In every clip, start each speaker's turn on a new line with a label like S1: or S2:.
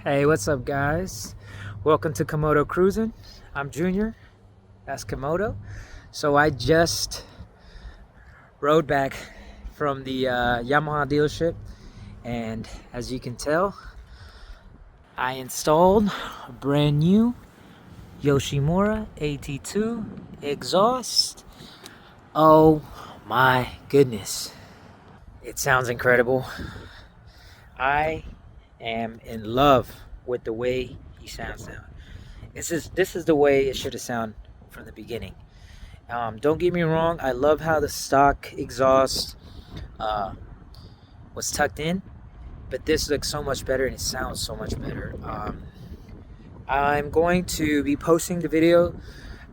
S1: Hey, what's up, guys? Welcome to Komodo Cruisin. I'm Junior. That's Komodo. So I just rode back from the Yamaha dealership, and as you can tell, I installed a brand new Yoshimura AT2 exhaust. Oh my goodness, it sounds incredible. I am in love with the way he sounds now. This is the way it should have sounded from the beginning. Don't get me wrong, I love how the stock exhaust was tucked in, but this looks so much better and it sounds so much better. I'm going to be posting the video,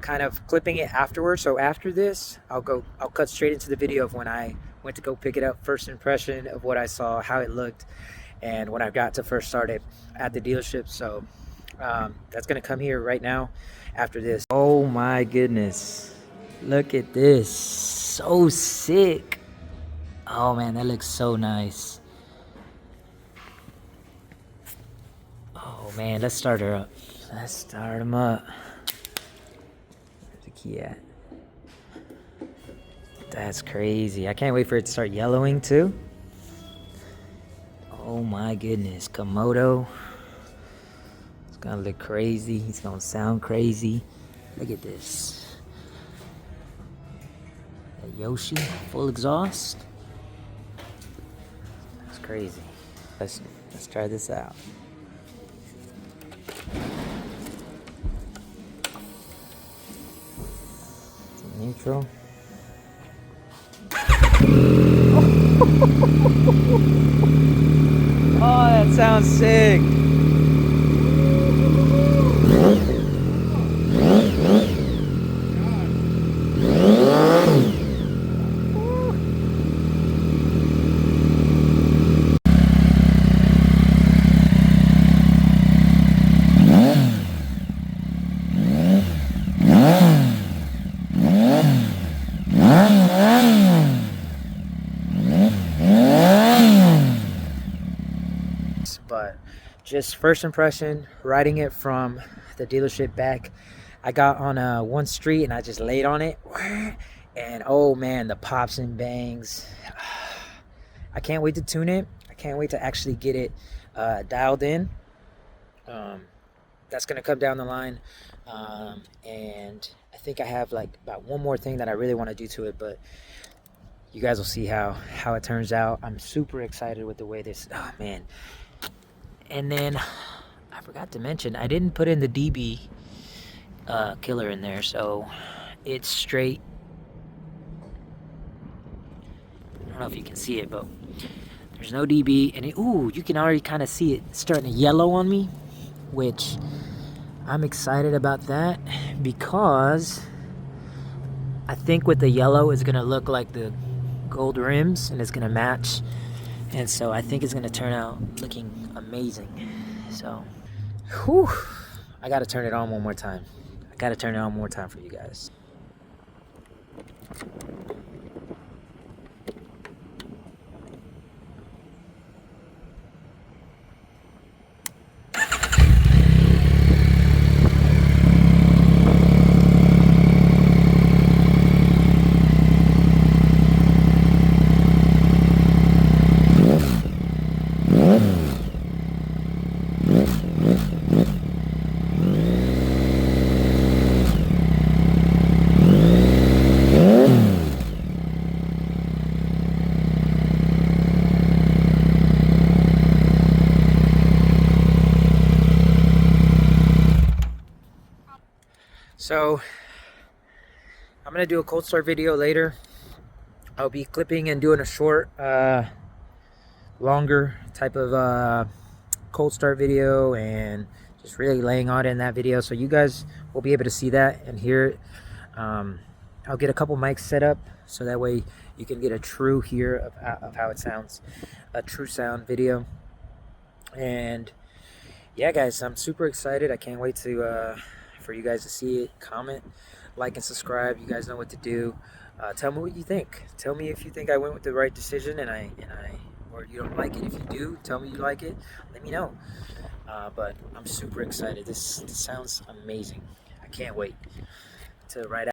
S1: kind of clipping it afterwards. So after this, I'll cut straight into the video of when I went to go pick it up, first impression of what I saw, how it looked, and when I got to first start it at the dealership. So that's gonna come here right now after this. Oh my goodness, look at this, so sick. Oh man, that looks so nice. Oh man, let's start her up. Let's start them up. Where's the key at? That's crazy. I can't wait for it to start yellowing too. Oh my goodness, Komodo. It's gonna look crazy. It's gonna sound crazy. Look at this. A Yoshi, full exhaust. That's crazy. Let's try this out. Neutral. Oh, that sounds sick. But just first impression, riding it from the dealership back, I got on one street and I just laid on it, and oh man, the pops and bangs. I can't wait to tune it. I can't wait to actually get it dialed in. That's gonna come down the line, and I think I have like about one more thing that I really want to do to it, but you guys will see how it turns out. I'm super excited with the way this, oh man. And then I forgot to mention, I didn't put in the DB killer in there, so it's straight. I don't know if you can see it, but there's no DB, and ooh, you can already kind of see it starting to yellow on me, which I'm excited about that because I think with the yellow it's gonna look like the gold rims and it's gonna match. And so I think it's gonna turn out looking amazing. So, whew, I gotta turn it on one more time. I gotta turn it on one more time for you guys. So I'm gonna do a cold start video later. I'll be clipping and doing a short, longer type of cold start video and just really laying on it in that video, so you guys will be able to see that and hear it. I'll get a couple mics set up so that way you can get a true hear of how it sounds, a true sound video. And yeah, guys, I'm super excited. I can't wait to for you guys to see it. Comment, like, and subscribe. You guys know what to do. Tell me what you think. Tell me if you think I went with the right decision, or you don't like it. If you do, tell me you like it. Let me know. But I'm super excited. This sounds amazing. I can't wait to ride out.